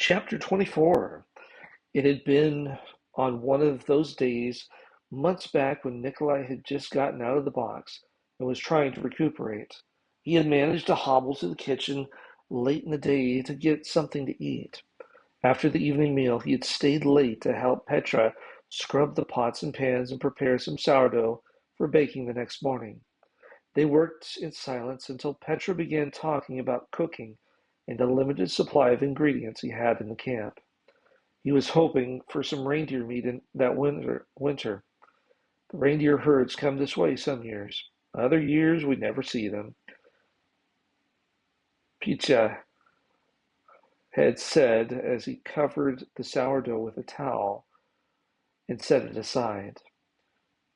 Chapter 24. It had been on one of those days months back when Nikolai had just gotten out of the box and was trying to recuperate. He had managed to hobble to the kitchen late in the day to get something to eat. After the evening meal, he had stayed late to help Petra scrub the pots and pans and prepare some sourdough for baking the next morning. They worked in silence until Petra began talking about cooking and the limited supply of ingredients he had in the camp. He was hoping for some reindeer meat in that winter. The reindeer herds come this way some years. Other years we never see them. Pitya had said as he covered the sourdough with a towel and set it aside.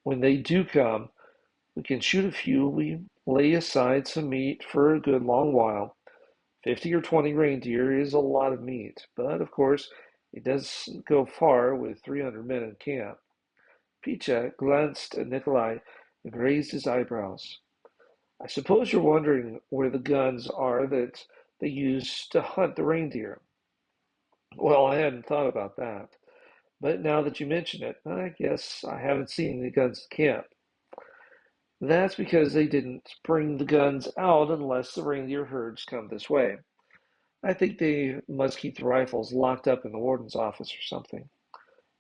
When they do come, we can shoot a few. We lay aside some meat for a good long while. 50 or 20 reindeer is a lot of meat, but of course it doesn't go far with 300 men in camp. Pitya glanced at Nikolai and raised his eyebrows. I suppose you're wondering where the guns are that they use to hunt the reindeer. Well, I hadn't thought about that, but now that you mention it, I guess I haven't seen the guns at camp. That's because they didn't bring the guns out unless the reindeer herds come this way. I think they must keep the rifles locked up in the warden's office or something.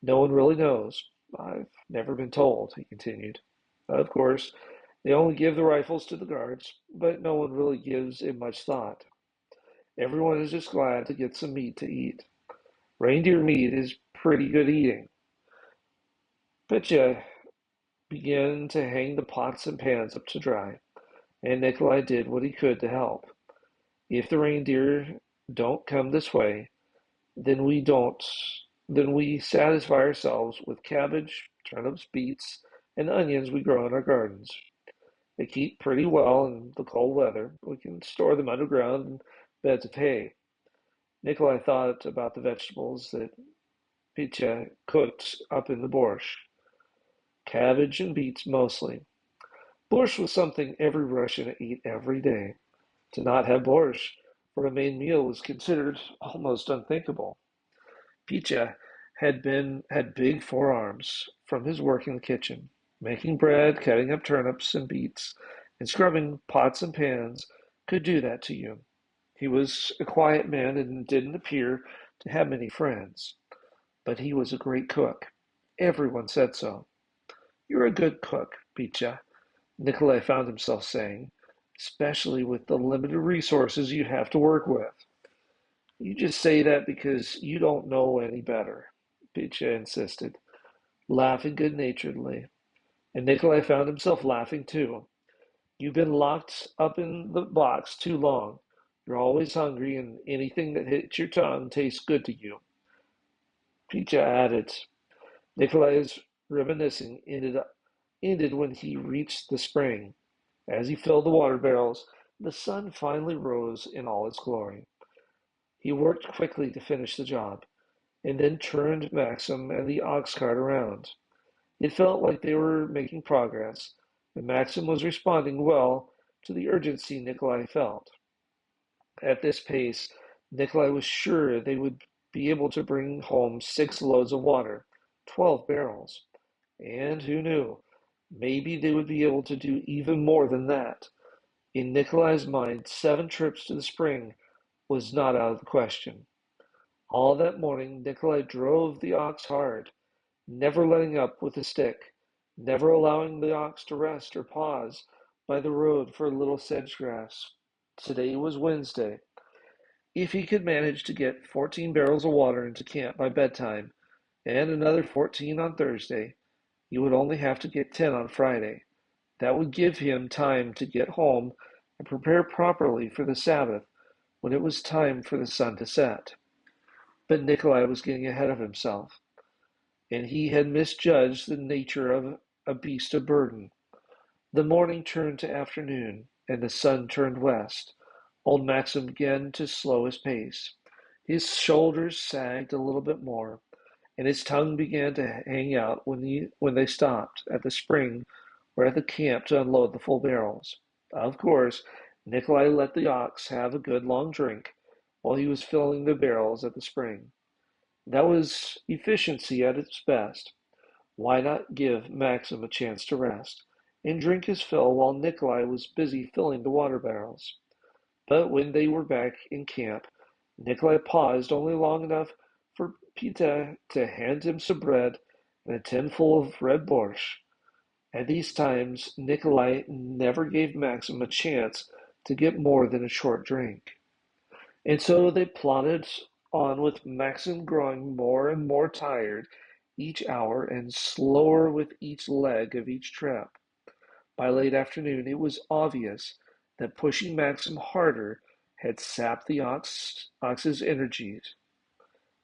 No one really knows. I've never been told, he continued. Of course, they only give the rifles to the guards, but no one really gives it much thought. Everyone is just glad to get some meat to eat. Reindeer meat is pretty good eating. Petya began to hang the pots and pans up to dry, and Nikolai did what he could to help. If the reindeer don't come this way, then we don't. Then we satisfy ourselves with cabbage, turnips, beets, and onions we grow in our gardens. They keep pretty well in the cold weather. We can store them underground in beds of hay. Nikolai thought about the vegetables that Pitya cooked up in the borscht. Cabbage and beets mostly. Borscht was something every Russian ate every day. To not have borscht for a main meal was considered almost unthinkable. Pitya had big forearms from his work in the kitchen. Making bread, cutting up turnips and beets, and scrubbing pots and pans could do that to you. He was a quiet man and didn't appear to have many friends, but he was a great cook. Everyone said so. You're a good cook, Pitya, Nikolai found himself saying, especially with the limited resources you have to work with. You just say that because you don't know any better, Pitya insisted, laughing good-naturedly. And Nikolai found himself laughing too. You've been locked up in the box too long. You're always hungry, and anything that hits your tongue tastes good to you. Pitya added. Nikolai's reminiscing ended when he reached the spring. As he filled the water barrels, the sun finally rose in all its glory. He worked quickly to finish the job, and then turned Maxim and the ox cart around. It felt like they were making progress, and Maxim was responding well to the urgency Nikolai felt. At this pace, Nikolai was sure they would be able to bring home 6 loads of water, 12 barrels. And who knew? Maybe they would be able to do even more than that. In Nikolai's mind, 7 trips to the spring was not out of the question. All that morning, Nikolai drove the ox hard, never letting up with a stick, never allowing the ox to rest or pause by the road for a little sedge grass. Today was Wednesday. If he could manage to get 14 barrels of water into camp by bedtime, and another 14 on Thursday, he would only have to get 10 on Friday. That would give him time to get home and prepare properly for the Sabbath when it was time for the sun to set. But Nikolai was getting ahead of himself, and he had misjudged the nature of a beast of burden. The morning turned to afternoon, and the sun turned west. Old Maxim began to slow his pace. His shoulders sagged a little bit more, and his tongue began to hang out when they stopped at the spring or at the camp to unload the full barrels. Of course, Nikolai let the ox have a good long drink, while he was filling the barrels at the spring. That was efficiency at its best. Why not give Maxim a chance to rest and drink his fill while Nikolai was busy filling the water barrels? But when they were back in camp, Nikolai paused only long enough for Peter to hand him some bread and a tin full of red borscht. At these times, Nikolai never gave Maxim a chance to get more than a short drink. And so they plodded on with Maxim growing more and more tired each hour and slower with each leg of each trip. By late afternoon, it was obvious that pushing Maxim harder had sapped the ox's energies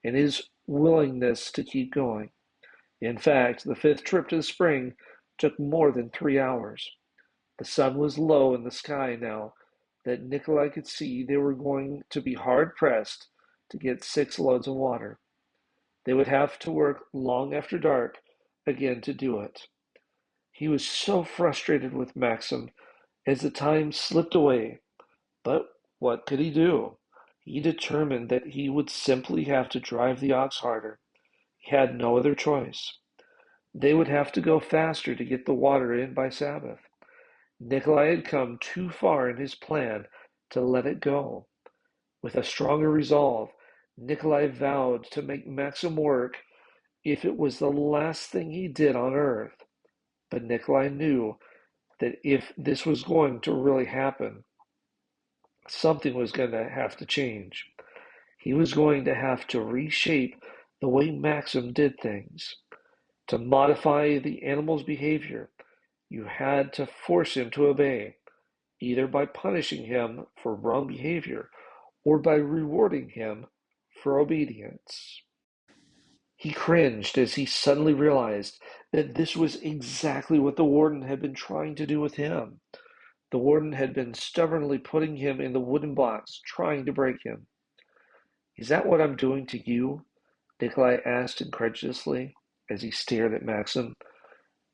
and his willingness to keep going. In fact, the fifth trip to the spring took more than 3 hours. The sun was low in the sky now that Nikolai could see they were going to be hard pressed to get 6 loads of water. They would have to work long after dark again to do it. He was so frustrated with Maxim as the time slipped away, but what could he do? He determined that he would simply have to drive the ox harder. He had no other choice. They would have to go faster to get the water in by Sabbath. Nikolai had come too far in his plan to let it go. With a stronger resolve, Nikolai vowed to make Maxim work if it was the last thing he did on earth. But Nikolai knew that if this was going to really happen, something was going to have to change. He was going to have to reshape the way Maxim did things. To modify the animal's behavior, you had to force him to obey, either by punishing him for wrong behavior or by rewarding him for obedience. He cringed as he suddenly realized that this was exactly what the warden had been trying to do with him. The warden had been stubbornly putting him in the wooden box, trying to break him. Is that what I'm doing to you? Nikolai asked incredulously as he stared at Maxim.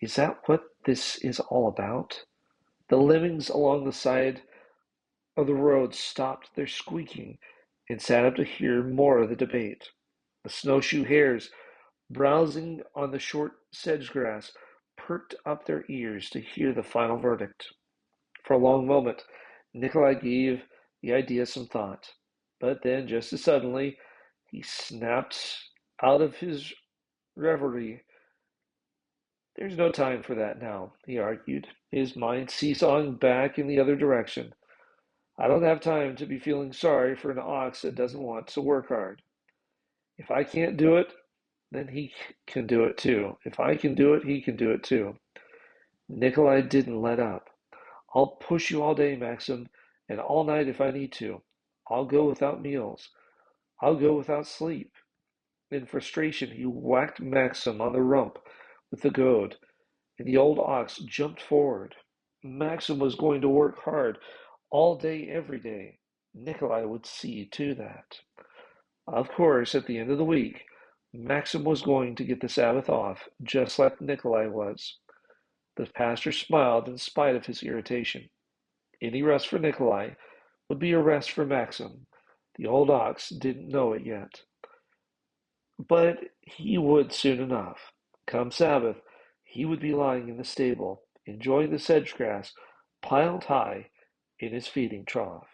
Is that what this is all about? The lemmings along the side of the road stopped their squeaking and sat up to hear more of the debate. The snowshoe hares, browsing on the short sedge grass, perked up their ears to hear the final verdict. For a long moment, Nikolai gave the idea some thought, but then, just as suddenly, he snapped out of his reverie. There's no time for that now, he argued, his mind seesawing back in the other direction. I don't have time to be feeling sorry for an ox that doesn't want to work hard. If I can't do it, then he can do it too. If I can do it, he can do it too. Nikolai didn't let up. I'll push you all day, Maxim, and all night if I need to. I'll go without meals. I'll go without sleep. In frustration, he whacked Maxim on the rump with the goad, and the old ox jumped forward. Maxim was going to work hard all day, every day. Nikolai would see to that. Of course, at the end of the week, Maxim was going to get the Sabbath off, just like Nikolai was. The pastor smiled in spite of his irritation. Any rest for Nikolai would be a rest for Maxim. The old ox didn't know it yet. But he would soon enough. Come Sabbath, he would be lying in the stable, enjoying the sedge grass piled high in his feeding trough.